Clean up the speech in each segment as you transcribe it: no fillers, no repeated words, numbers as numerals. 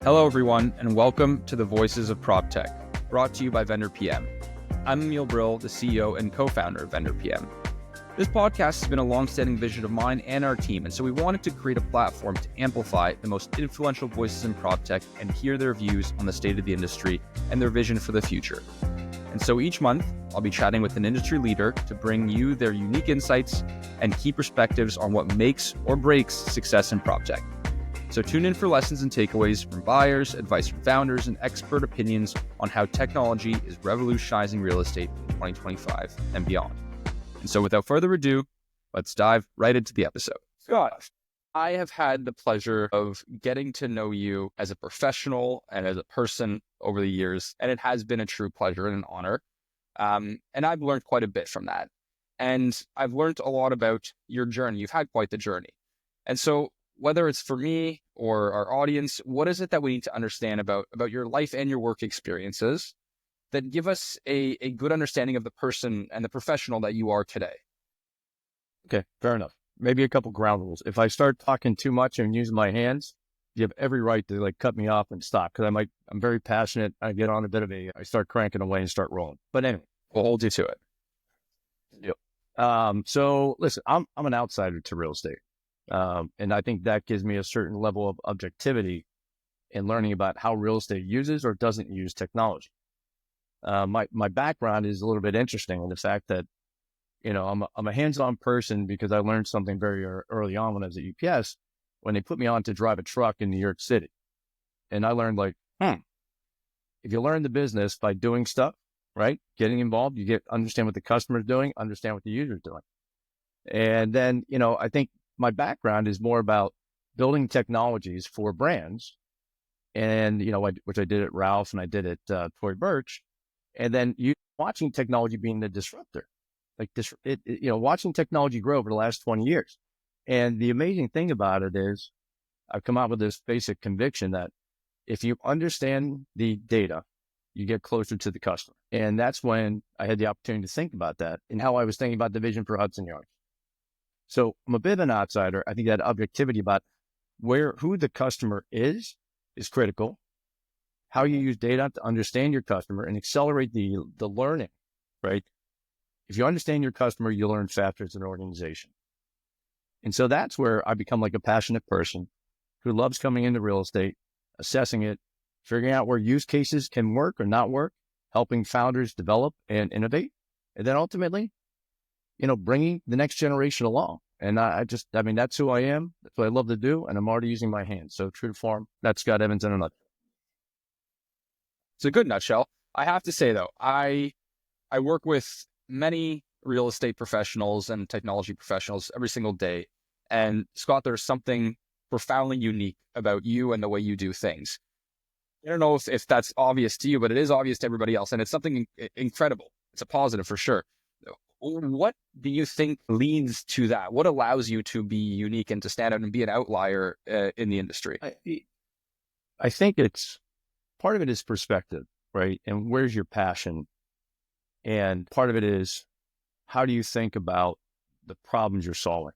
Hello, everyone, and welcome to the Voices of PropTech, brought to you by VendorPM. I'm Emiel Bril, the CEO and co-founder of VendorPM. This podcast has been a long-standing vision of mine and our team, and so we wanted to create a platform to amplify the most influential voices in PropTech and hear their views on the state of the industry and their vision for the future. And so each month, I'll be chatting with an industry leader to bring you their unique insights and key perspectives on what makes or breaks success in PropTech. So tune in for lessons and takeaways from buyers, advice from founders, and expert opinions on how technology is revolutionizing real estate in 2025 and beyond. And so without further ado, let's dive right into the episode. Scott, I have had the pleasure of getting to know you as a professional and as a person over the years, and it has been a true pleasure and an honor. And I've learned quite a bit from that. And I've learned a lot about your journey. You've had quite the journey. And so whether it's for me or our audience, what is it that we need to understand about your life and your work experiences that give us a good understanding of the person and the professional that you are today? Okay, fair enough. Maybe a couple ground rules. If I start talking too much and using my hands, you have every right to cut me off and stop, because I'm very passionate. I get on I start cranking away and start rolling. But anyway, We'll hold you to it. Yep. So listen, I'm an outsider to real estate. And I think that gives me a certain level of objectivity in learning about how real estate uses or doesn't use technology. My background is a little bit interesting in the fact that, I'm a hands-on person because I learned something very early on when I was at UPS, when they put me on to drive a truck in New York City. And I learned if you learn the business by doing stuff, right? Getting involved, you understand what the customer's doing, understand what the user's doing. And then, I think my background is more about building technologies for brands, and which I did at Ralph and I did at Tory Burch, and then watching technology being the disruptor, watching technology grow over the last 20 years. And the amazing thing about it is, I've come out with this basic conviction that if you understand the data, you get closer to the customer. And that's when I had the opportunity to think about that and how I was thinking about the vision for Hudson Yards. So I'm a bit of an outsider. I think that objectivity about who the customer is critical. How you use data to understand your customer and accelerate the learning, right? If you understand your customer, you learn faster as an organization. And so that's where I become like a passionate person who loves coming into real estate, assessing it, figuring out where use cases can work or not work, helping founders develop and innovate, and then ultimately, bringing the next generation along. And that's who I am. That's what I love to do. And I'm already using my hands. So true to form, that's Scott Evans in a nutshell. It's a good nutshell. I have to say, though, I work with many real estate professionals and technology professionals every single day. And Scott, there's something profoundly unique about you and the way you do things. I don't know if that's obvious to you, but it is obvious to everybody else. And it's something incredible. It's a positive for sure. What do you think leads to that? What allows you to be unique and to stand out and be an outlier in the industry? I think part of it is perspective, right? And where's your passion? And part of it is, how do you think about the problems you're solving?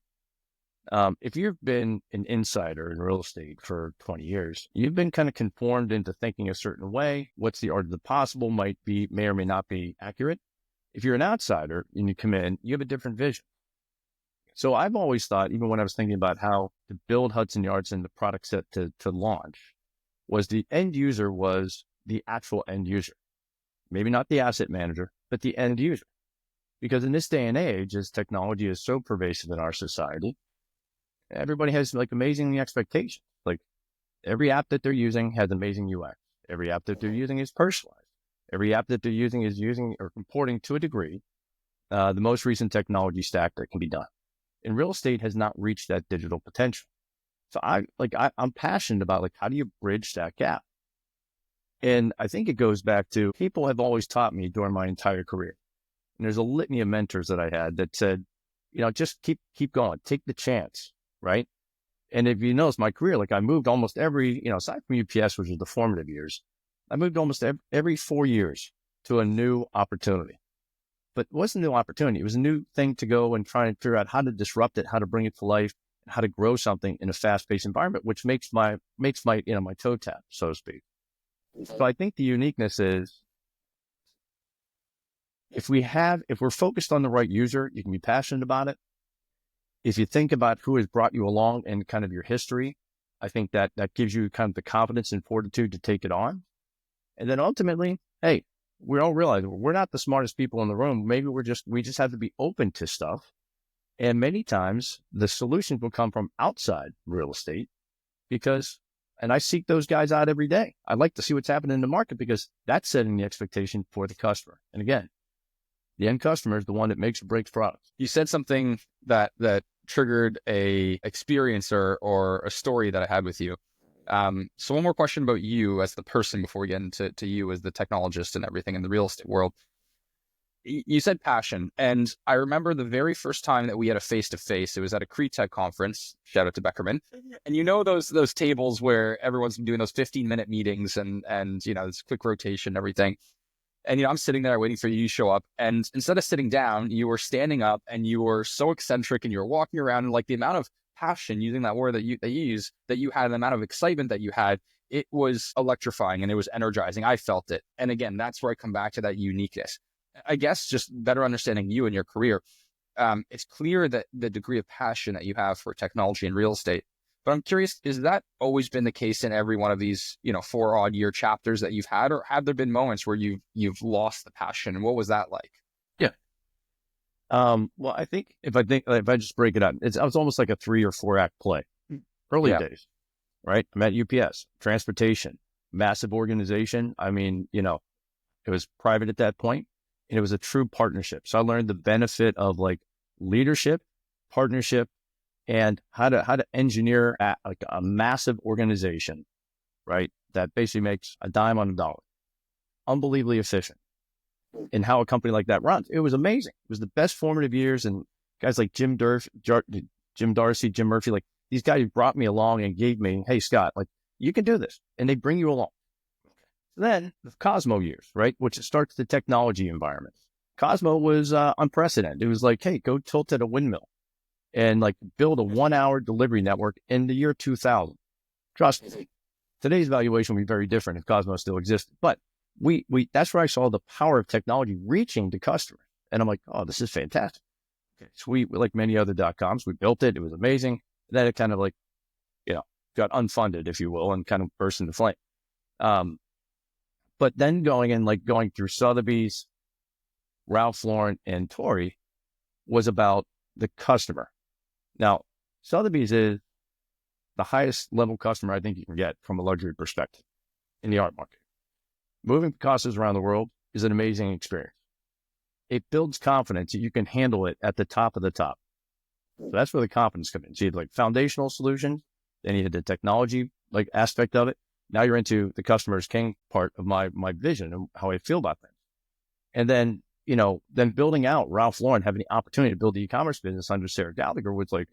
If you've been an insider in real estate for 20 years, you've been kind of conformed into thinking a certain way. What's the art of the possible may or may not be accurate. If you're an outsider and you come in, you have a different vision. So I've always thought, even when I was thinking about how to build Hudson Yards and the product set to launch, was the end user was the actual end user. Maybe not the asset manager, but the end user. Because in this day and age, as technology is so pervasive in our society, everybody has amazing expectations. Every app that they're using has amazing UX. Every app that they're using is personalized. Every app that they're using is using or comporting to a degree the most recent technology stack that can be done. And real estate has not reached that digital potential. So I'm passionate about how do you bridge that gap? And I think it goes back to people have always taught me during my entire career. And there's a litany of mentors that I had that said, just keep going, take the chance, right? And if you notice my career, I moved almost every, aside from UPS, which was the formative years, I moved almost every 4 years to a new opportunity. But it wasn't a new opportunity. It was a new thing to go and try and figure out how to disrupt it, how to bring it to life, how to grow something in a fast-paced environment, which makes my my toe tap, so to speak. So I think the uniqueness is if we're focused on the right user, you can be passionate about it. If you think about who has brought you along and kind of your history, I think that gives you kind of the confidence and fortitude to take it on. And then ultimately, hey, we all realize we're not the smartest people in the room. Maybe we just have to be open to stuff. And many times the solutions will come from outside real estate and I seek those guys out every day. I like to see what's happening in the market because that's setting the expectation for the customer. And again, the end customer is the one that makes or breaks products. You said something that triggered a experience or a story that I had with you. So one more question about you as the person before we get into you as the technologist and everything in the real estate world. You said passion. And I remember the very first time that we had a face-to-face, it was at a CRE Tech conference, shout out to Beckerman. And you know, those tables where everyone's been doing those 15-minute meetings and this quick rotation and everything. And, I'm sitting there waiting for you to show up. And instead of sitting down, you were standing up and you were so eccentric and you were walking around, and like the amount of passion, using that word that you use, that you had, the amount of excitement that you had, it was electrifying and it was energizing. I felt it. And again, that's where I come back to that uniqueness. I guess just better understanding you and your career. It's clear that the degree of passion that you have for technology and real estate. But I'm curious, is that always been the case in every one of these, 4 odd year chapters that you've had, or have there been moments where you've lost the passion? And what was that like? Yeah. Well, I think if I just break it up, it was almost like a 3 or 4 act play. Early days, right? I'm at UPS, transportation, massive organization. I mean, it was private at that point, and it was a true partnership. So I learned the benefit of like leadership, partnership, and how to engineer a massive organization, right? That basically makes a dime on a dollar. Unbelievably efficient in how a company like that runs. It was amazing. It was the best formative years. And guys like Jim Darcy, Jim Murphy, like these guys brought me along and gave me, hey, Scott, like you can do this. And they bring you along. Then the Cosmo years, right? Which starts the technology environment. Cosmo was unprecedented. It was like, hey, go tilt at a windmill and like build a 1-hour delivery network in the year 2000. Trust me, today's valuation would be very different if Cosmo still existed. But we that's where I saw the power of technology reaching the customer. And I'm like, oh, this is fantastic. Okay. So we, like many other .coms, we built it. It was amazing. And then it kind of like, got unfunded, if you will, and kind of burst into flame. But then going through Sotheby's, Ralph Lauren, and Tory was about the customer. Now, Sotheby's is the highest level customer I think you can get from a luxury perspective in the art market. Moving Picassos around the world is an amazing experience. It builds confidence that you can handle it at the top of the top. So that's where the confidence comes in. So you have like foundational solutions, then you had the technology like aspect of it. Now you're into the customer's king part of my vision and how I feel about things. And then, then building out Ralph Lauren, having the opportunity to build the e-commerce business under Sarah Gallagher was like,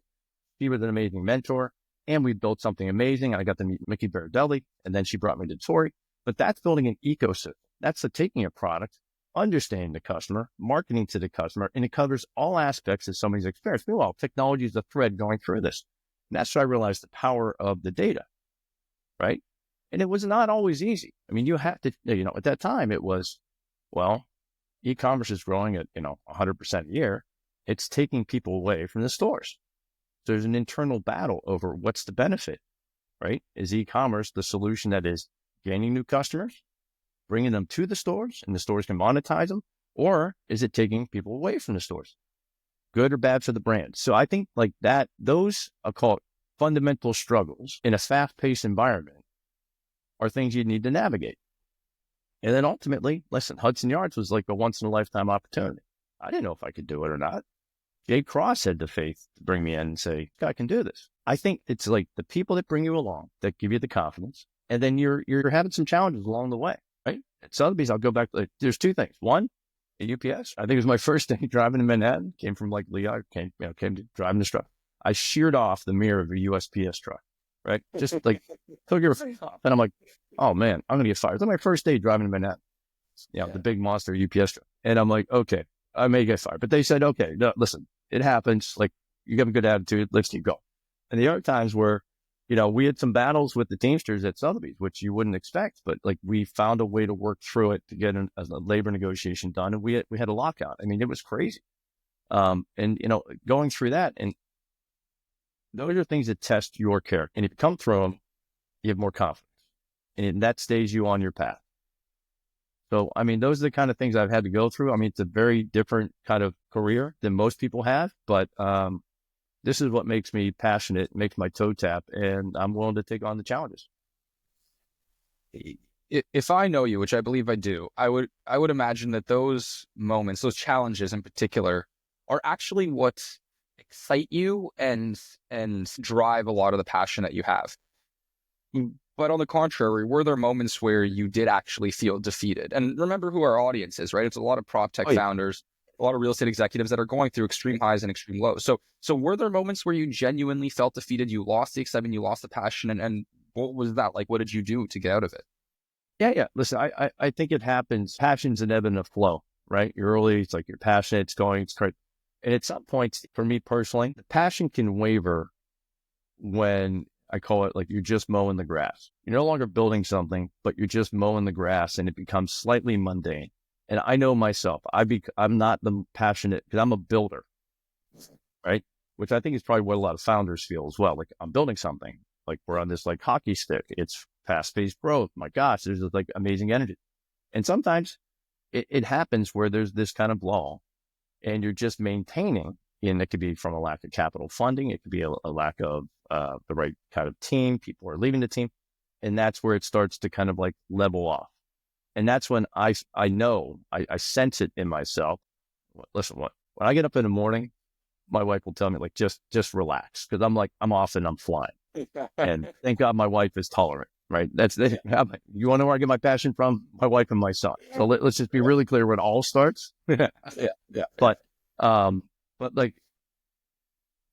she was an amazing mentor and we built something amazing. I got to meet Mickey Baradelli and then she brought me to Tory. But that's building an ecosystem. That's taking a product, understanding the customer, marketing to the customer, and it covers all aspects of somebody's experience. Meanwhile, technology is the thread going through this. And that's where I realized the power of the data, right? And it was not always easy. I mean, you had to, at that time it was, e-commerce is growing at, 100% a year. It's taking people away from the stores. So there's an internal battle over what's the benefit, right? Is e-commerce the solution that is gaining new customers, bringing them to the stores and the stores can monetize them? Or is it taking people away from the stores? Good or bad for the brand? So I think like that, those are called fundamental struggles in a fast-paced environment are things you need to navigate. And then ultimately, listen, Hudson Yards was like a once-in-a-lifetime opportunity. I didn't know if I could do it or not. Jay Cross had the faith to bring me in and say, I can do this. I think it's like the people that bring you along that give you the confidence. And then you're having some challenges along the way, right? At Sotheby's, I'll go back. There's 2 things. One, at UPS, I think it was my first day driving to Manhattan. Came from like Lehigh, came to driving this truck. I sheared off the mirror of a USPS truck, right? Just like took your face off. And I'm like, oh man, I'm going to get fired. It's like my first day driving to Manhattan. The big monster UPS truck. And I'm like, okay, I may get fired. But they said, okay, no, listen, it happens. Like you have a good attitude. Let's keep going. And the other times where, we had some battles with the Teamsters at Sotheby's, which you wouldn't expect, but like we found a way to work through it to get a labor negotiation done. And we had a lockout. I mean, it was crazy. And going through that, and those are things that test your character. And if you come through them, you have more confidence, and that stays you on your path. So, I mean, those are the kind of things I've had to go through. I mean, it's a very different kind of career than most people have, but this is what makes me passionate, makes my toe tap, and I'm willing to take on the challenges. If I know you, which I believe I do, I would imagine that those moments, those challenges in particular, are actually what excite you and drive a lot of the passion that you have. But on the contrary, were there moments where you did actually feel defeated? And remember who our audience is, right? It's a lot of prop tech founders, a lot of real estate executives that are going through extreme highs and extreme lows. So were there moments where you genuinely felt defeated? You lost the excitement, you lost the passion, and what was that like? What did you do to get out of it? Yeah. Listen, I think it happens. Passion's an ebb and a flow, right? You're early, it's like you're passionate, it's going, it's great. And at some points, for me personally, the passion can waver when I call it like you're just mowing the grass. You're no longer building something, but you're just mowing the grass, and it becomes slightly mundane. And I know myself, I'm not the passionate, because I'm a builder, right? Which I think is probably what a lot of founders feel as well. Like, I'm building something, like we're on this like hockey stick. It's fast-paced growth. My gosh, there's this like amazing energy. And sometimes it happens where there's this kind of lull, and you're just maintaining. And it could be from a lack of capital funding. It could be a lack of the right kind of team. People are leaving the team. And that's where it starts to kind of like level off. And that's when I know, I sense it in myself. Listen, when I get up in the morning, my wife will tell me like, just relax. Cause I'm off and I'm flying. And thank God my wife is tolerant, right? You want to know where I get my passion from? My wife and my son. So let's just be really clear where it all starts. Yeah. But like,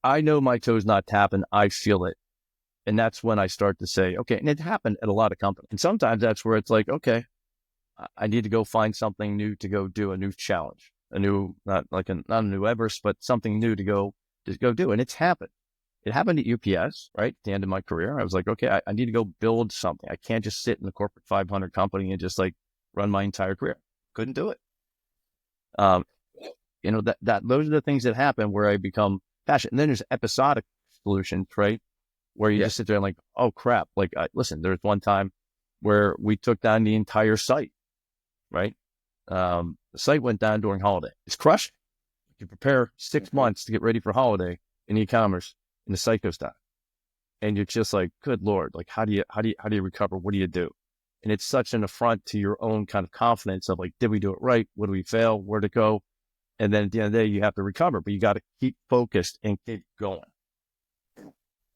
I know my toe's not tapping. I feel it. And that's when I start to say, okay, and it happened at a lot of companies. And sometimes that's where it's like, okay, I need to go find something new to go do, a new challenge, not a new Everest, but something new to go do. And it's happened. It happened at UPS, right? At the end of my career, I was like, okay, I need to go build something. I can't just sit in the corporate 500 company and just like run my entire career. Couldn't do it. Those are the things that happen where I become passionate. And then there's episodic solutions, right? Where you just sit there and like, oh crap. Like, listen, there's one time where we took down the entire site, right? The site went down during holiday. It's crushed. You prepare 6 months to get ready for holiday in e-commerce, and the site goes down. And you're just like, good Lord, like, how do you recover? What do you do? And it's such an affront to your own kind of confidence of like, did we do it right? What do we fail? Where to go? And then at the end of the day, you have to recover, but you got to keep focused and keep going.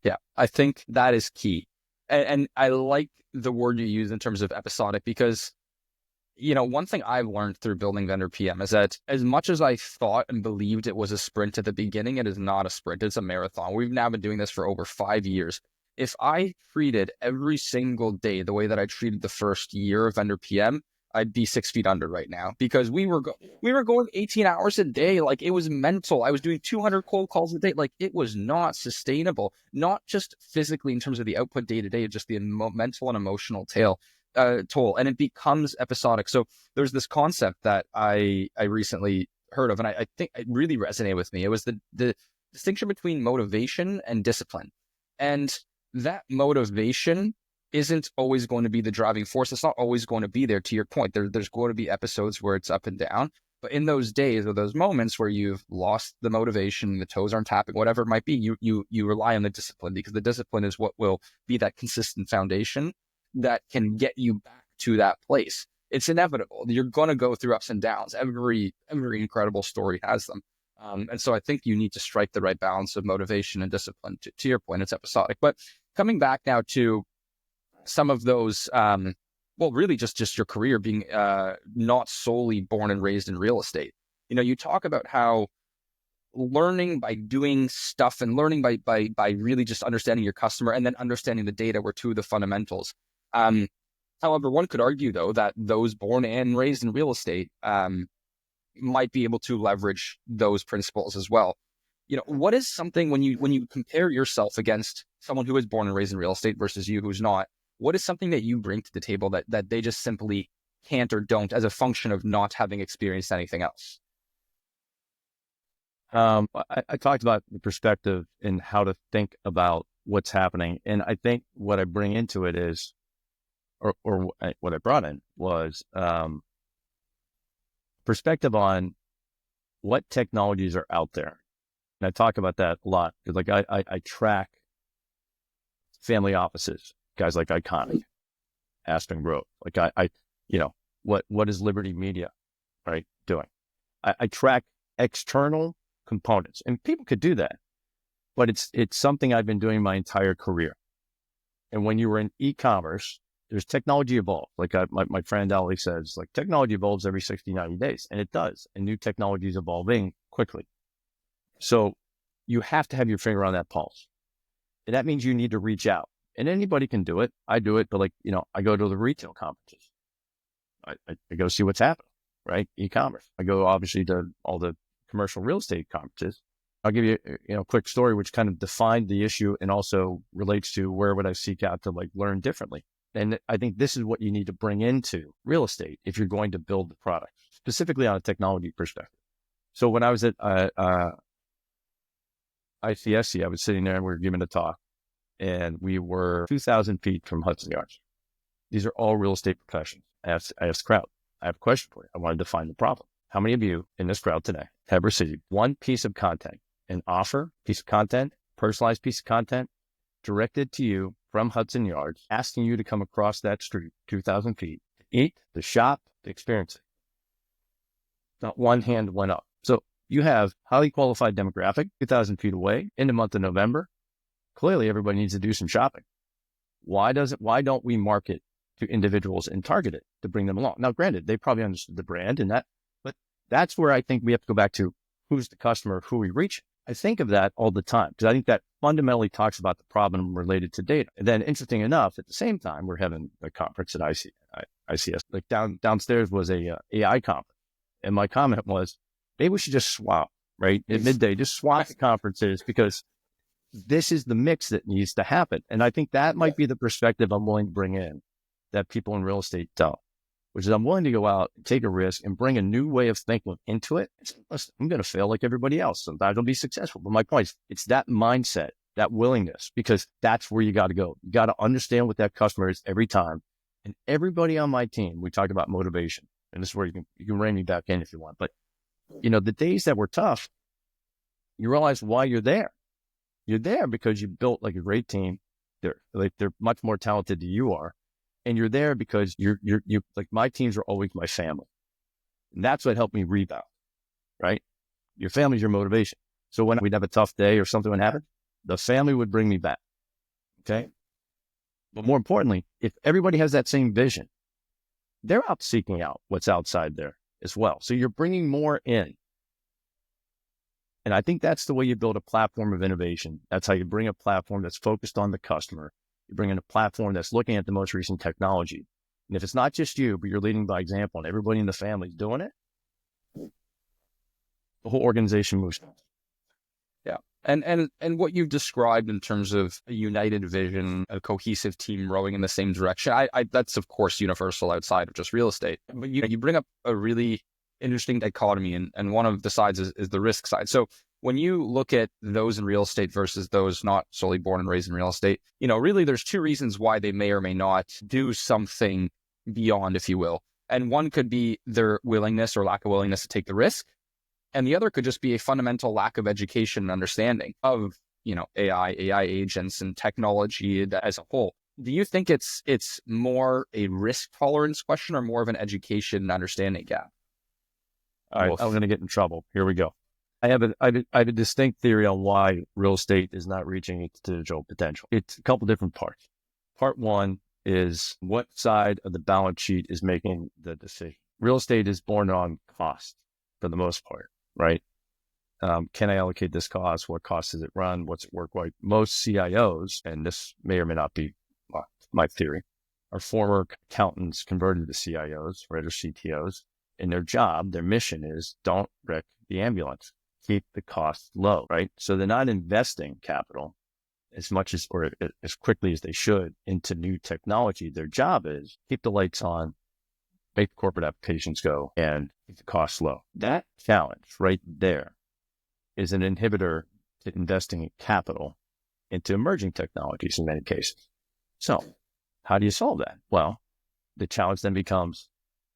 Yeah, I think that is key. And I like the word you use in terms of episodic, because, one thing I've learned through building VendorPM is that as much as I thought and believed it was a sprint at the beginning, it is not a sprint. It's a marathon. We've now been doing this for over 5 years. If I treated every single day the way that I treated the first year of VendorPM, I'd be 6 feet under right now, because we were going 18 hours a day. Like, it was mental. I was doing 200 cold calls a day. Like, it was not sustainable, not just physically in terms of the output day to day, just the mental and emotional toll. And it becomes episodic. So there's this concept that I recently heard of, and I think it really resonated with me. It was the distinction between motivation and discipline. And that motivation isn't always going to be the driving force. It's not always going to be there. To your point, there's going to be episodes where it's up and down. But in those days or those moments where you've lost the motivation, the toes aren't tapping, whatever it might be, you rely on the discipline, because the discipline is what will be that consistent foundation that can get you back to that place. It's inevitable. You're going to go through ups and downs. Every incredible story has them. And so I think you need to strike the right balance of motivation and discipline. To your point, it's episodic. But coming back now to some of those, really just your career being not solely born and raised in real estate. You talk about how learning by doing stuff and learning by really just understanding your customer and then understanding the data were two of the fundamentals. However, one could argue, though, that those born and raised in real estate might be able to leverage those principles as well. What is something when you compare yourself against someone who was born and raised in real estate versus you who's not, what is something that you bring to the table that they just simply can't or don't as a function of not having experienced anything else? I talked about the perspective and how to think about what's happening. And I think what I bring into it is, or what I brought in was perspective on what technologies are out there. And I talk about that a lot because like I track family offices, guys like Iconic, Aspen Grove. Like what is Liberty Media, right, doing? I track external components, and people could do that, but it's something I've been doing my entire career. And when you were in e-commerce, there's technology evolved. Like my friend Ali says, like technology evolves every 60, 90 days, and it does. And new technology is evolving quickly. So you have to have your finger on that pulse. And that means you need to reach out. And anybody can do it. I do it, but I go to the retail conferences. I go see what's happening, right? E-commerce. I go obviously to all the commercial real estate conferences. I'll give you a quick story which kind of defined the issue and also relates to where would I seek out to learn differently. And I think this is what you need to bring into real estate if you're going to build the product, specifically on a technology perspective. So when I was at ICSC, I was sitting there and we were giving a talk, and we were 2,000 feet from Hudson Yards. These are all real estate professionals. I asked the crowd, I have a question for you. I want to define the problem. How many of you in this crowd today have received one piece of content, an offer, piece of content, personalized piece of content directed to you from Hudson Yards, asking you to come across that street 2,000 feet, to eat, to shop, to experience it? Not one hand went up. So you have highly qualified demographic 2,000 feet away in the month of November. Clearly, everybody needs to do some shopping. Why don't we market to individuals and target it to bring them along? Now, granted, they probably understood the brand and that, but that's where I think we have to go back to who's the customer, who we reach. I think of that all the time because I think that fundamentally talks about the problem related to data. And then, interesting enough, at the same time, we're having a conference at ICS. Like downstairs was a AI conference, and my comment was, maybe we should just swap, right? At midday, just swap the conferences because this is the mix that needs to happen. And I think that might be the perspective I'm willing to bring in that people in real estate don't, which is I'm willing to go out and take a risk and bring a new way of thinking into it. Listen, I'm going to fail like everybody else. Sometimes I'll be successful. But my point is, it's that mindset, that willingness, because that's where you got to go. You got to understand what that customer is every time. And everybody on my team, we talk about motivation. And this is where you can rein me back in if you want. But, the days that were tough, you realize why you're there. You're there because you built like a great team. They're much more talented than you are. And you're there because you like my teams are always my family. And that's what helped me rebound, right? Your family's your motivation. So when we'd have a tough day or something would happen, the family would bring me back. Okay. But more importantly, if everybody has that same vision, they're out seeking out what's outside there as well. So you're bringing more in. And I think that's the way you build a platform of innovation. That's how you bring a platform that's focused on the customer. You bring in a platform that's looking at the most recent technology. And if it's not just you, but you're leading by example and everybody in the family is doing it, the whole organization moves. Yeah. And what you've described in terms of a united vision, a cohesive team rowing in the same direction, I that's of course universal outside of just real estate. But you bring up a really interesting dichotomy, and one of the sides is the risk side. So when you look at those in real estate versus those not solely born and raised in real estate, really there's two reasons why they may or may not do something beyond, if you will. And one could be their willingness or lack of willingness to take the risk. And the other could just be a fundamental lack of education and understanding of, AI agents and technology as a whole. Do you think it's more a risk tolerance question or more of an education and understanding gap? All right, I'm going to get in trouble. Here we go. I have a distinct theory on why real estate is not reaching its digital potential. It's a couple different parts. Part one is what side of the balance sheet is making the decision. Real estate is born on cost for the most part, right? Can I allocate this cost? What cost does it run? What's it work like? Most CIOs, and this may or may not be my theory, are former accountants converted to CIOs, right, or CTOs. And their job, their mission is don't wreck the ambulance. keep the costs low, right? So they're not investing capital as much as, or as quickly as they should into new technology. Their job is keep the lights on, make corporate applications go, and keep the costs low. That challenge right there is an inhibitor to investing in capital into emerging technologies in many cases. So how do you solve that? Well, the challenge then becomes,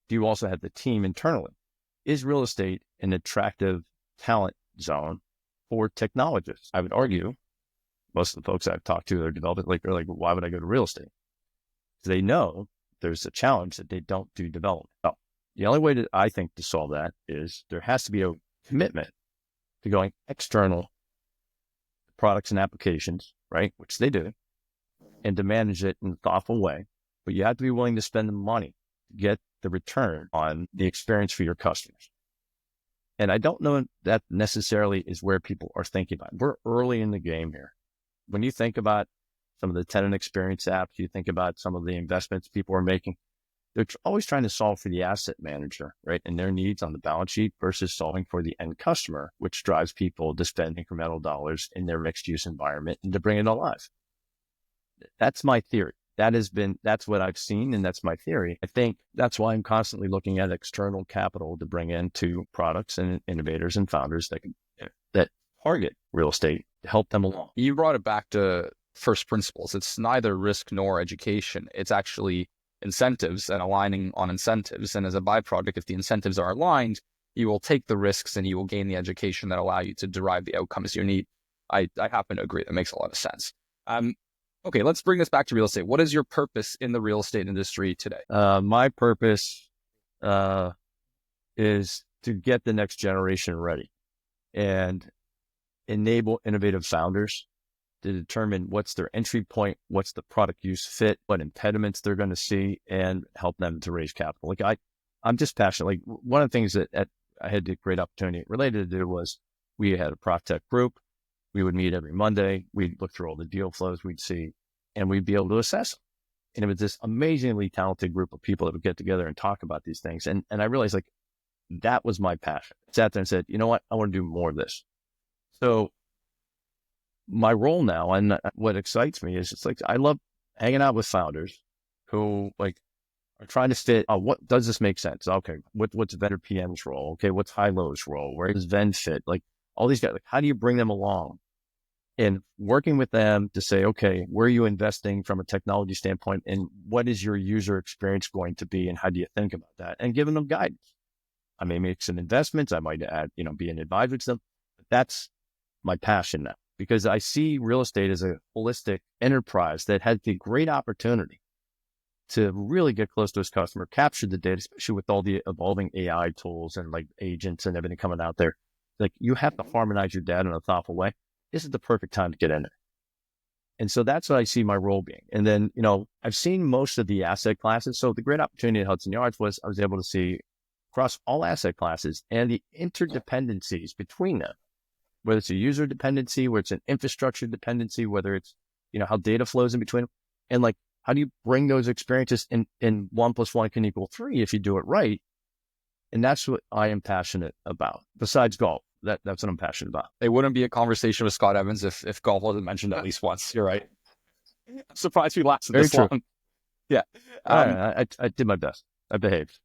do you also have the team internally? Is real estate an attractive talent zone for technologists? I would argue most of the folks I've talked to are developing, they're like, why would I go to real estate? Because they know there's a challenge that they don't do development. So the only way that I think to solve that is there has to be a commitment to going external products and applications, right? Which they do, and to manage it in a thoughtful way. But you have to be willing to spend the money to get the return on the experience for your customers. And I don't know that necessarily is where people are thinking about. We're early in the game here. When you think about some of the tenant experience apps, you think about some of the investments people are making, they're always trying to solve for the asset manager, right? And their needs on the balance sheet versus solving for the end customer, which drives people to spend incremental dollars in their mixed use environment and to bring it alive. That's my theory. That's what I've seen, and that's my theory. I think that's why I'm constantly looking at external capital to bring into products and innovators and founders that target real estate to help them along. You brought it back to first principles. It's neither risk nor education. It's actually incentives and aligning on incentives. And as a byproduct, if the incentives are aligned, you will take the risks and you will gain the education that allow you to derive the outcomes you need. I happen to agree. That makes a lot of sense. Okay, let's bring this back to real estate. What is your purpose in the real estate industry today? My purpose is to get the next generation ready and enable innovative founders to determine what's their entry point, what's the product use fit, what impediments they're going to see, and help them to raise capital. Like I'm just passionate. Like one of the things that I had the great opportunity related to do was we had a PropTech group. We would meet every Monday. We'd look through all the deal flows we'd see, and we'd be able to assess them. And it was this amazingly talented group of people that would get together and talk about these things. And I realized like that was my passion. I sat there and said, you know what? I want to do more of this. So my role now, and what excites me is it's like I love hanging out with founders who like are trying to fit, what does this make sense? Okay, what's VendorPM's role? Okay, what's HILO's role? Where does Venn fit? Like all these guys, like how do you bring them along? And working with them to say, okay, where are you investing from a technology standpoint, and what is your user experience going to be, and how do you think about that? And giving them guidance. I may make some investments. I might add, be an advisor to them. But that's my passion now, because I see real estate as a holistic enterprise that has the great opportunity to really get close to its customer, capture the data, especially with all the evolving AI tools and like agents and everything coming out there. Like you have to harmonize your data in a thoughtful way. This is the perfect time to get in there. And so that's what I see my role being. And then, I've seen most of the asset classes. So the great opportunity at Hudson Yards was I was able to see across all asset classes and the interdependencies between them, whether it's a user dependency, whether it's an infrastructure dependency, whether it's, how data flows in between them. And like, how do you bring those experiences in 1 + 1 can equal 3 if you do it right? And that's what I am passionate about, besides golf. That's what I'm passionate about. It wouldn't be a conversation with Scott Evans if golf wasn't mentioned at least once. You're right. I'm surprised we lasted this long. Yeah. I did my best. I behaved.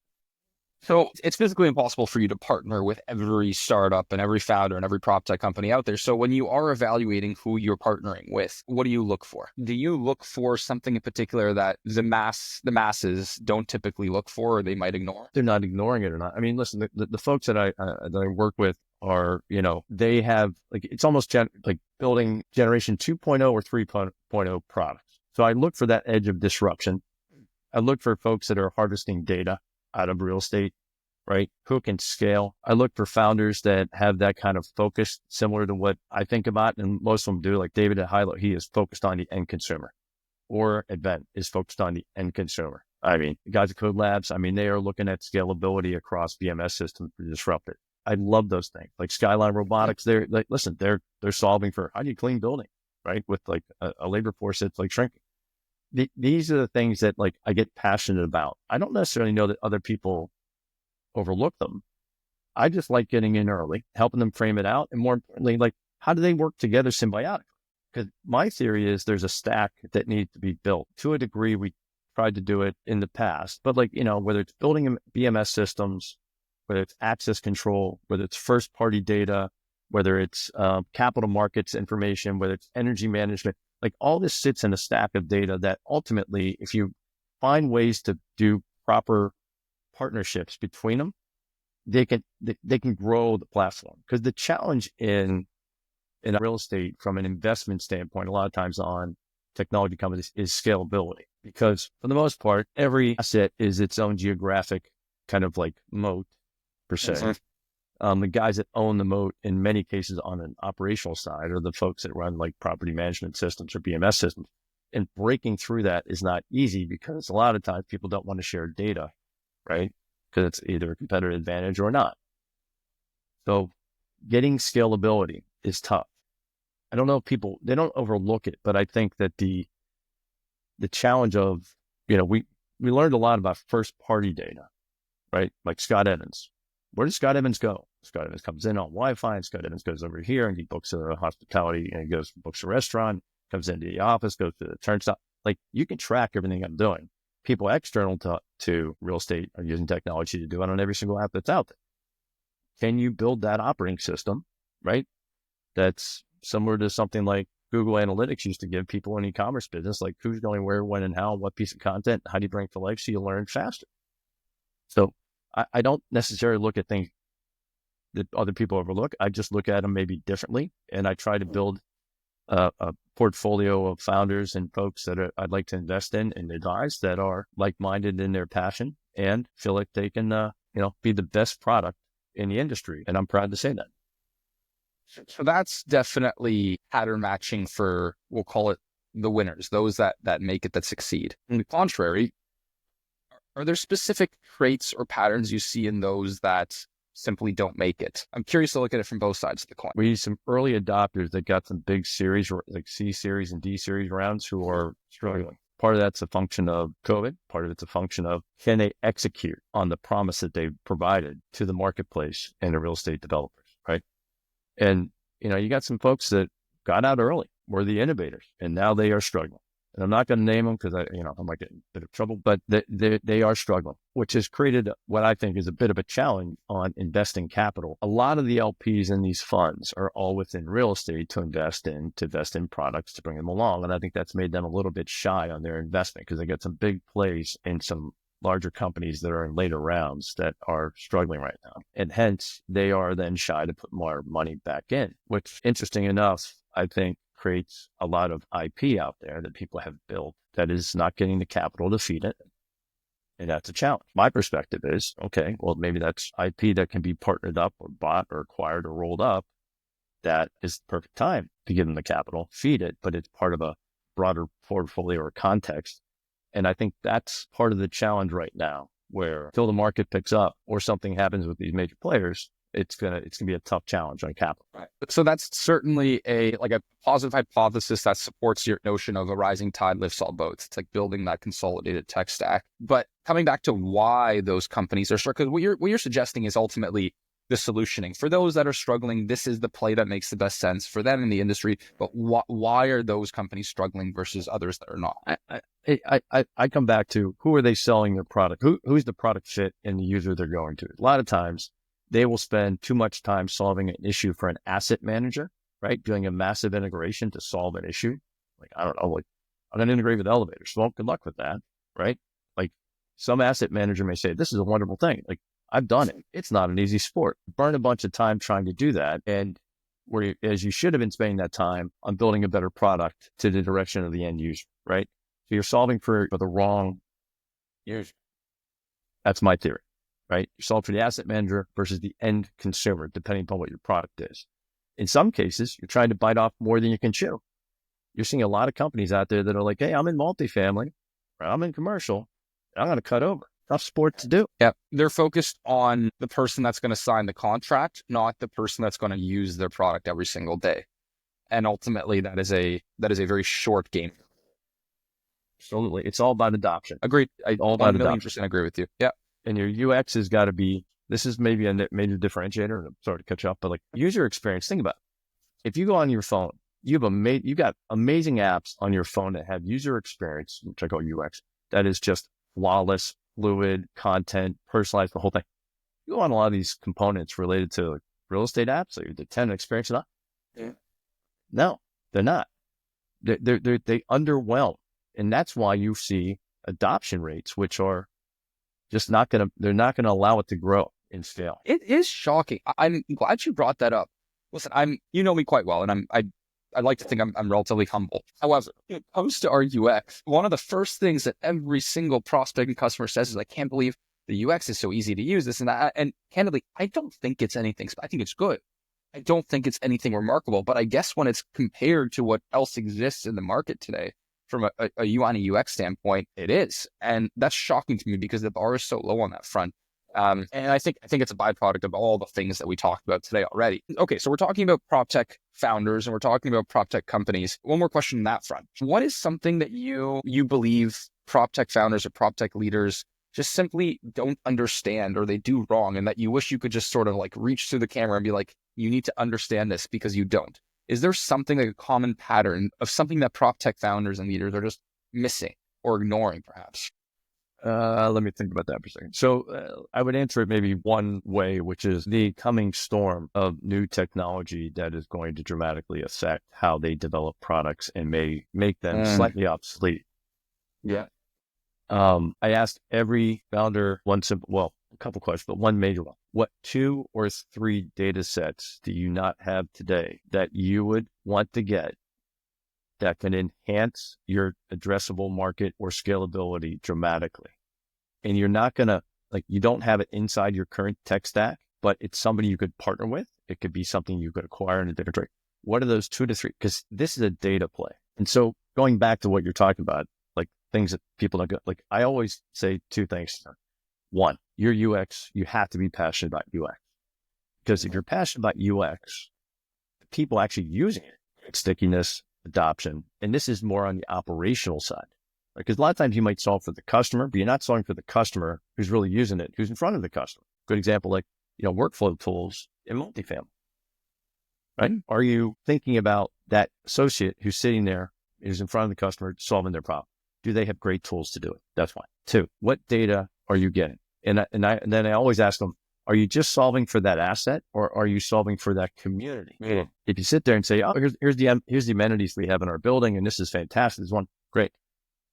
So it's physically impossible for you to partner with every startup and every founder and every PropTech company out there. So when you are evaluating who you're partnering with, what do you look for? Do you look for something in particular that the masses don't typically look for, or they might ignore? They're not ignoring it or not. I mean, listen, the folks that I work with are, they have like, it's almost like building generation 2.0 or 3.0 products. So I look for that edge of disruption. I look for folks that are harvesting data out of real estate, right? Who can scale. I look for founders that have that kind of focus similar to what I think about. And most of them do, like David at HILO, he is focused on the end consumer, or at Venn is focused on the end consumer. I mean, the guys at Code Labs, they are looking at scalability across BMS systems to disrupt it. I love those things. Like Skyline Robotics, they're like, listen, they're solving for how do you clean building, right? With like a labor force that's like shrinking. These are the things that like I get passionate about. I don't necessarily know that other people overlook them, I just like getting in early, helping them frame it out. And more importantly, like, how do they work together symbiotically? Because my theory is there's a stack that needs to be built. To a degree, we tried to do it in the past, but like, whether it's building BMS systems, whether it's access control, whether it's first party data, whether it's capital markets information, whether it's energy management, like all this sits in a stack of data that ultimately, if you find ways to do proper partnerships between them, they can grow the platform. Because the challenge in real estate from an investment standpoint, a lot of times on technology companies, is scalability. Because for the most part, every asset is its own geographic kind of like moat per se. Mm-hmm. The guys that own the moat in many cases on an operational side are the folks that run like property management systems or BMS systems. And breaking through that is not easy because a lot of times people don't want to share data, right? Because it's either a competitive advantage or not. So getting scalability is tough. I don't know if they don't overlook it, but I think that the challenge of, we learned a lot about first party data, right? Like Scott Evans. Where does Scott Evans go? Scott Evans comes in on Wi-Fi, and Scott Evans goes over here and he books a hospitality, and he books a restaurant, comes into the office, goes to the turnstile. Like, you can track everything I'm doing. People external to real estate are using technology to do it on every single app that's out there. Can you build that operating system, right? That's similar to something like Google Analytics used to give people in e-commerce business, like who's going where, when, and how, what piece of content, how do you bring it to life so you learn faster? So I don't necessarily look at things that other people overlook. I just look at them maybe differently. And I try to build a portfolio of founders and folks that I'd like to invest in and advise that are like-minded in their passion and feel like they can, be the best product in the industry. And I'm proud to say that. So that's definitely pattern matching for, we'll call it the winners, those that make it, that succeed. On the contrary, are there specific traits or patterns you see in those that simply don't make it? I'm curious to look at it from both sides of the coin. We need some early adopters that got some big series, like C series and D series rounds, who are struggling. Part of that's a function of COVID. Part of it's a function of, can they execute on the promise that they've provided to the marketplace and the real estate developers, right? And, you got some folks that got out early, were the innovators, and now they are struggling. And I'm not going to name them because I might get in a bit of trouble, but they are struggling, which has created what I think is a bit of a challenge on investing capital. A lot of the LPs in these funds are all within real estate to invest in products to bring them along. And I think that's made them a little bit shy on their investment because they got some big plays in some larger companies that are in later rounds that are struggling right now. And hence they are then shy to put more money back in, which, interesting enough, I think creates a lot of IP out there that people have built that is not getting the capital to feed it. And that's a challenge. My perspective is, okay, well, maybe that's IP that can be partnered up or bought or acquired or rolled up. That is the perfect time to give them the capital, feed it, but it's part of a broader portfolio or context. And I think that's part of the challenge right now, where until the market picks up or something happens with these major players, it's gonna be a tough challenge on capital. Right. So that's certainly a positive hypothesis that supports your notion of a rising tide lifts all boats. It's like building that consolidated tech stack. But coming back to why those companies are struggling, because what you're suggesting is ultimately the solutioning. For those that are struggling, this is the play that makes the best sense for them in the industry. But why are those companies struggling versus others that are not? I come back to, who are they selling their product? Who's the product fit and the user they're going to? A lot of times they will spend too much time solving an issue for an asset manager, right? Doing a massive integration to solve an issue. Like, I don't know, like, I'm going to integrate with elevators. Well, good luck with that, right? Like, some asset manager may say, this is a wonderful thing. Like, I've done it. It's not an easy sport. Burn a bunch of time trying to do that. And whereas you should have been spending that time on building a better product to the direction of the end user, right? So you're solving for the wrong user. That's my theory, right? You solve for the asset manager versus the end consumer, depending upon what your product is. In some cases, you're trying to bite off more than you can chew. You're seeing a lot of companies out there that are like, hey, I'm in multifamily, or I'm in commercial, and I'm going to cut over. Tough sport to do. Yeah. They're focused on the person that's going to sign the contract, not the person that's going to use their product every single day. And ultimately that is a very short game. Absolutely. It's all about adoption. Agreed. I all about 1,000,000% agree with you. Yeah. And your UX has got to be this is maybe a major differentiator, and I'm sorry to cut you off, but like user experience, think about it. If you go on your phone, you got amazing apps on your phone that have user experience, which I call UX, that is just flawless, fluid, content, personalized, the whole thing. You go on a lot of these components related to like real estate apps, like the tenant experience, and all. Yeah. No, they're not. They underwhelm. And that's why you see adoption rates, which are just they're not going to allow it to grow and scale. It is shocking. I'm glad you brought that up. Listen, you know me quite well, and I like to think I'm relatively humble. However, when it comes to our UX, one of the first things that every single prospect and customer says is, I can't believe the UX is so easy to use, this and that. And candidly, I don't think it's anything. I think it's good. I don't think it's anything remarkable. But I guess when it's compared to what else exists in the market today, from a UI and a UX standpoint, it is. And that's shocking to me because the bar is so low on that front. And I think it's a byproduct of all the things that we talked about today already. Okay, so we're talking about PropTech founders and we're talking about PropTech companies. One more question on that front. What is something that you believe PropTech founders or PropTech leaders just simply don't understand or they do wrong, and that you wish you could just sort of like reach through the camera and be like, you need to understand this because you don't? Is there something, like a common pattern of something that PropTech founders and leaders are just missing or ignoring perhaps? Let me think about that for a second. So I would answer it maybe one way, which is the coming storm of new technology that is going to dramatically affect how they develop products and may make them slightly obsolete. Yeah. I asked every founder a couple questions, but one major one. What 2 or 3 data sets do you not have today that you would want to get that can enhance your addressable market or scalability dramatically? And you're not going to, you don't have it inside your current tech stack, but it's somebody you could partner with. It could be something you could acquire in a different trade. What are those 2 to 3? Because this is a data play. And so going back to what you're talking about, like things that people don't get, like I always say 2 things. 1, your UX, you have to be passionate about UX. Because if you're passionate about UX, the people actually using it, stickiness, adoption, and this is more on the operational side. Because a lot of times you might solve for the customer, but you're not solving for the customer who's really using it, who's in front of the customer. Good example, workflow tools in multifamily, right? Are you thinking about that associate who's sitting there, who's in front of the customer, solving their problem? Do they have great tools to do it? That's one. 2, what data are you getting? And then I always ask them, are you just solving for that asset, or are you solving for that community? Mm-hmm. If you sit there and say, oh, here's the amenities we have in our building, and this is fantastic, this one, great.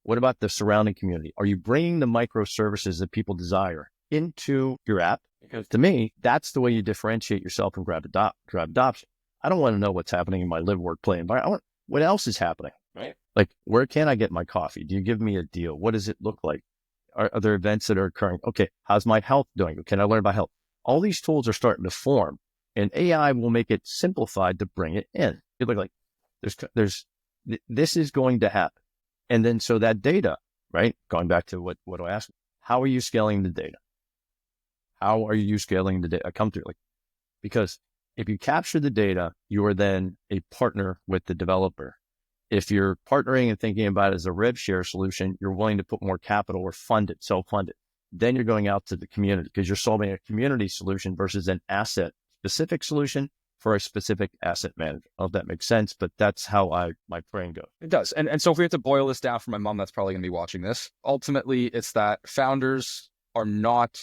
What about the surrounding community? Are you bringing the microservices that people desire into your app? Because to me, that's the way you differentiate yourself and grab adoption. I don't want to know what's happening in my live, work, play environment. I want what else is happening, right? Like, where can I get my coffee? Do you give me a deal? What does it look like? Are there events that are occurring? Okay, how's my health doing? Can I learn about health? All these tools are starting to form, and AI will make it simplified to bring it in. It look like this is going to happen. And then, so that data, right? Going back to what I asked, how are you scaling the data? How are you scaling the data? I come through because if you capture the data, you are then a partner with the developer. If you're partnering and thinking about it as a rev share solution, you're willing to put more capital or fund it, self-fund it. Then you're going out to the community because you're solving a community solution versus an asset specific solution for a specific asset manager. I don't know if that makes sense, but that's how my brain goes. It does. And so if we have to boil this down for my mom, that's probably going to be watching this. Ultimately, it's that founders are not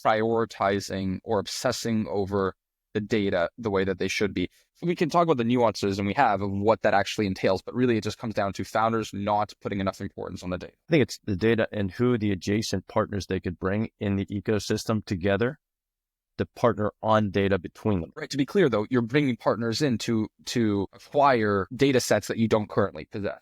prioritizing or obsessing over the data the way that they should be. We can talk about the nuances, and we have, of what that actually entails, but really it just comes down to founders not putting enough importance on the data. I think it's the data and who the adjacent partners they could bring in the ecosystem together to partner on data between them. Right. To be clear, though, you're bringing partners in to acquire data sets that you don't currently possess.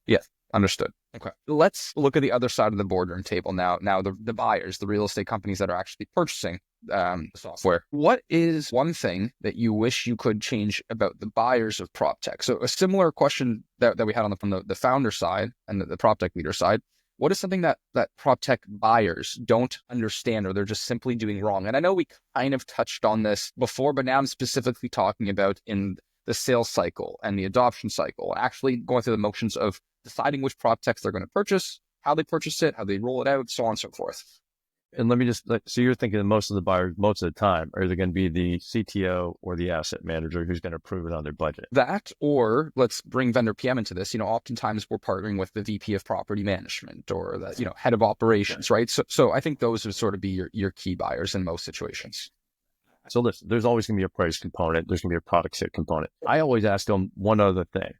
Yes. Understood. Okay. Let's look at the other side of the boardroom table now. Now, the buyers, the real estate companies that are actually purchasing the software. What is one thing that you wish you could change about the buyers of PropTech? So a similar question that we had from the founder side and the PropTech leader side. What is something that PropTech buyers don't understand, or they're just simply doing wrong? And I know we kind of touched on this before, but now I'm specifically talking about in the sales cycle and the adoption cycle, actually going through the motions of deciding which PropTechs they're going to purchase, how they purchase it, how they roll it out, so on and so forth. And let me just, so you're thinking that most of the buyers, most of the time, are they going to be the CTO or the asset manager who's going to approve it on their budget? That, or let's bring VendorPM into this. Oftentimes we're partnering with the VP of property management or the, head of operations, right? So I think those would sort of be your key buyers in most situations. So listen, there's always going to be a price component. There's going to be a product fit component. I always ask them one other thing.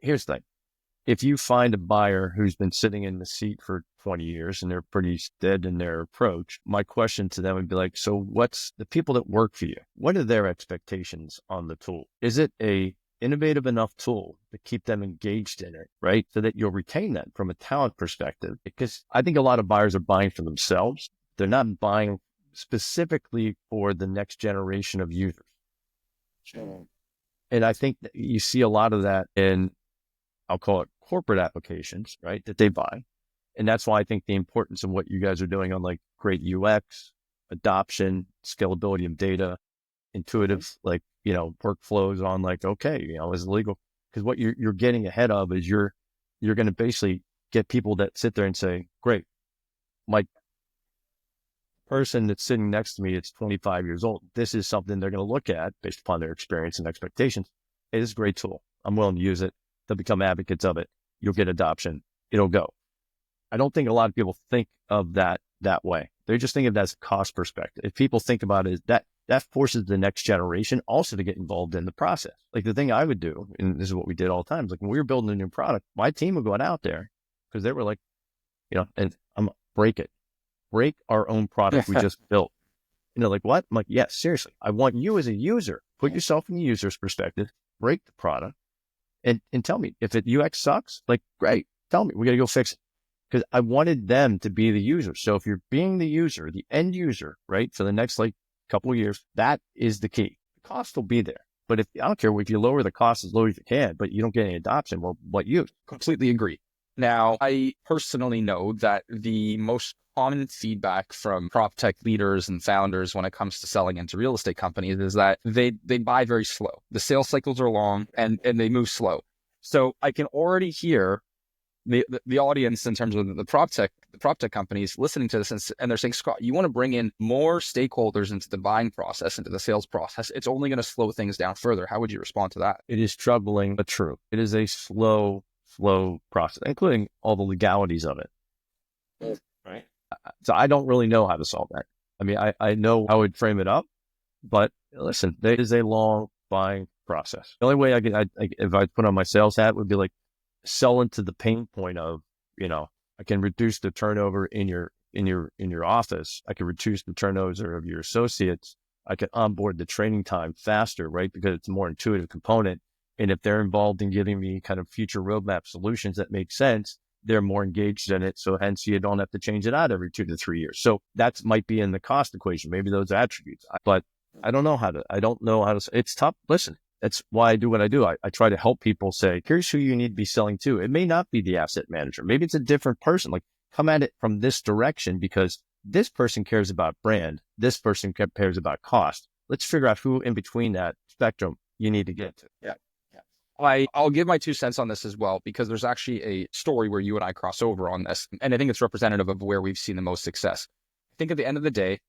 Here's the thing. If you find a buyer who's been sitting in the seat for 20 years and they're pretty steady in their approach, my question to them would be like, so what's the people that work for you? What are their expectations on the tool? Is it a innovative enough tool to keep them engaged in it, right? So that you'll retain them from a talent perspective. Because I think a lot of buyers are buying for themselves. They're not buying specifically for the next generation of users. Sure. And I think that you see a lot of that in, I'll call it corporate applications, right, that they buy. And that's why I think the importance of what you guys are doing on like great UX, adoption, scalability of data, intuitive, like, workflows on like, okay, is it legal? Because what you're getting ahead of is you're going to basically get people that sit there and say, great, my person that's sitting next to me, it's 25 years old. This is something they're going to look at based upon their experience and expectations. Hey, this is a great tool. I'm willing to use it. They'll become advocates of it. You'll get adoption. It'll go. I don't think a lot of people think of that way. They just think of it as a cost perspective. If people think about it, that forces the next generation also to get involved in the process. Like the thing I would do, and this is what we did all the time, is like when we were building a new product, my team would go out there because they were like, and I'm break our own product we just built. Like what? I'm like, yes, seriously. I want you as a user, put yourself in the user's perspective, break the product, and tell me if UX sucks, like, great, tell me, we got to go fix it. Because I wanted them to be the user. So if you're being the user, the end user, right, for the next couple of years, that is the key. The cost will be there. But I don't care if you lower the cost as low as you can, but you don't get any adoption, well, what use? Completely agree. Now, I personally know that the most common feedback from prop tech leaders and founders when it comes to selling into real estate companies is that they buy very slow. The sales cycles are long and they move slow. So I can already hear the audience in terms of the prop tech companies listening to this and they're saying, Scott, you want to bring in more stakeholders into the buying process, into the sales process. It's only going to slow things down further. How would you respond to that? It is troubling, but true. It is a slow process, including all the legalities of it. Right. So I don't really know how to solve that. I mean, I know how I would frame it up, but listen, there is a long buying process. The only way if I put on my sales hat would be like, sell into the pain point of, I can reduce the turnover in your office. I can reduce the turnover of your associates. I can onboard the training time faster, right? Because it's a more intuitive component. And if they're involved in giving me kind of future roadmap solutions that make sense, they're more engaged in it. So hence you don't have to change it out every 2 to 3 years. So that might be in the cost equation, maybe those attributes, but I don't know how to, it's tough. Listen, that's why I do what I do. I try to help people say, here's who you need to be selling to. It may not be the asset manager. Maybe it's a different person. Like come at it from this direction because this person cares about brand. This person cares about cost. Let's figure out who in between that spectrum you need to get to. Yeah. I'll give my 2 cents on this as well, because there's actually a story where you and I cross over on this. And I think it's representative of where we've seen the most success. I think at the end of the day,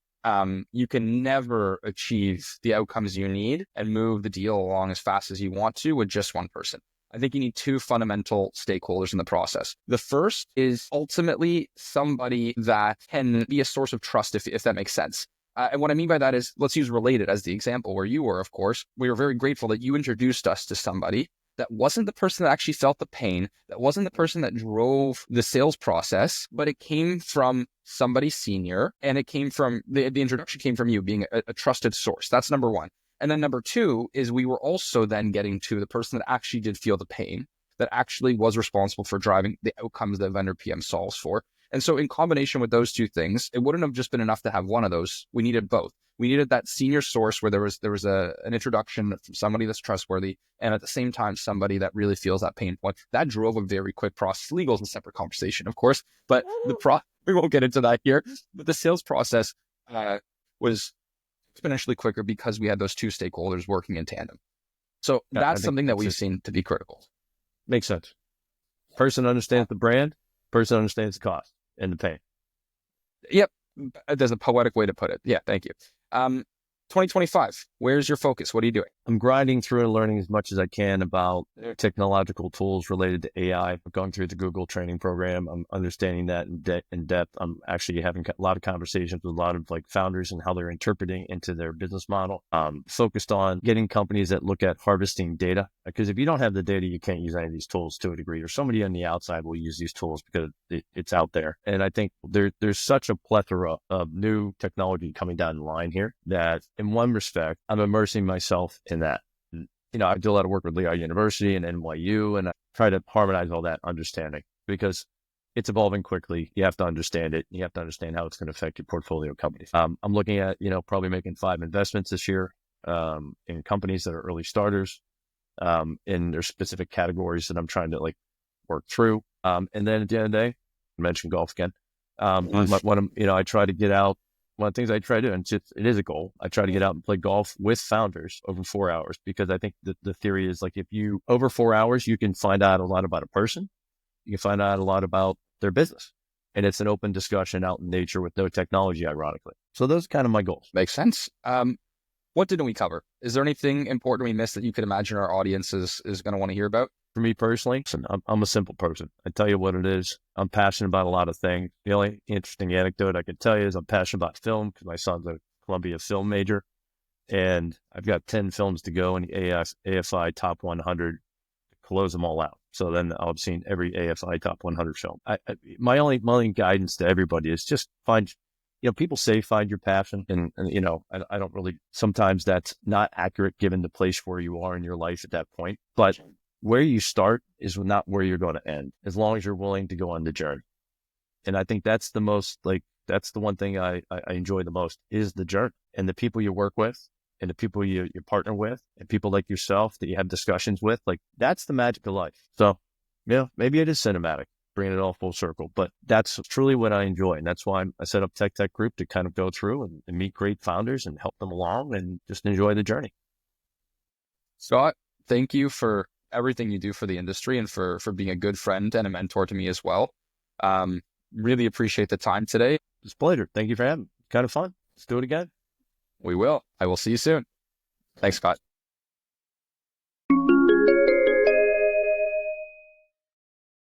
you can never achieve the outcomes you need and move the deal along as fast as you want to with just one person. I think you need 2 fundamental stakeholders in the process. The first is ultimately somebody that can be a source of trust, if that makes sense. And what I mean by that is, let's use Related as the example where you were, of course. We were very grateful that you introduced us to somebody that wasn't the person that actually felt the pain, that wasn't the person that drove the sales process, but it came from somebody senior, and it came from, the introduction came from you being a trusted source. That's number one. And then number 2 is we were also then getting to the person that actually did feel the pain, that actually was responsible for driving the outcomes that VendorPM solves for. And so in combination with those 2 things, it wouldn't have just been enough to have one of those. We needed both. We needed that senior source where there was an introduction from somebody that's trustworthy, and at the same time, somebody that really feels that pain point. That drove a very quick process. Legal is a separate conversation, of course, but we won't get into that here. But the sales process was exponentially quicker because we had those 2 stakeholders working in tandem. So that's something that we've seen to be critical. Makes sense. Person understands the brand, person understands the cost and the pain. Yep. There's a poetic way to put it. Yeah, thank you. 2025, where's your focus? What are you doing? I'm grinding through and learning as much as I can about technological tools related to AI. I'm going through the Google training program. I'm understanding that in depth. I'm actually having a lot of conversations with a lot of like founders and how they're interpreting into their business model. Focused on getting companies that look at harvesting data, because if you don't have the data, you can't use any of these tools to a degree, or somebody on the outside will use these tools because it's out there. And I think there's such a plethora of new technology coming down the line here that in one respect, I'm immersing myself in that. I do a lot of work with Lehigh University and NYU, and I try to harmonize all that understanding because it's evolving quickly. You have to understand it. You have to understand how it's going to affect your portfolio companies. I'm looking at, probably making 5 investments this year in companies that are early starters in their specific categories that I'm trying to like work through. And then at the end of the day, I mentioned golf again. I try to get out. One of the things I try to do, and it is a goal, I try to get out and play golf with founders over 4 hours, because I think the theory is like, if you over 4 hours, you can find out a lot about a person. You can find out a lot about their business. And it's an open discussion out in nature with no technology, ironically. So those are kind of my goals. Makes sense. What didn't we cover? Is there anything important we missed that you could imagine our audience is going to want to hear about? For me personally, listen, I'm a simple person. I tell you what it is. I'm passionate about a lot of things. The only interesting anecdote I could tell you is I'm passionate about film because my son's a Columbia film major, and I've got 10 films to go in the AFI Top 100 to close them all out. So then I'll have seen every AFI Top 100 film. My only guidance to everybody is just find, people say find your passion, and I don't really, sometimes that's not accurate given the place where you are in your life at that point, but where you start is not where you're going to end, as long as you're willing to go on the journey. And I think that's the one thing I enjoy the most is the journey, and the people you work with, and the people you partner with, and people like yourself that you have discussions with. Like, that's the magic of life. So, maybe it is cinematic, bringing it all full circle, but that's truly what I enjoy. And that's why I set up TechTechGroup to kind of go through and meet great founders and help them along and just enjoy the journey. Scott, thank you for everything you do for the industry and for being a good friend and a mentor to me as well. Really appreciate the time today. It's a pleasure. Thank you for having me. Kind of fun. Let's do it again. We will. I will see you soon. Thanks, Scott.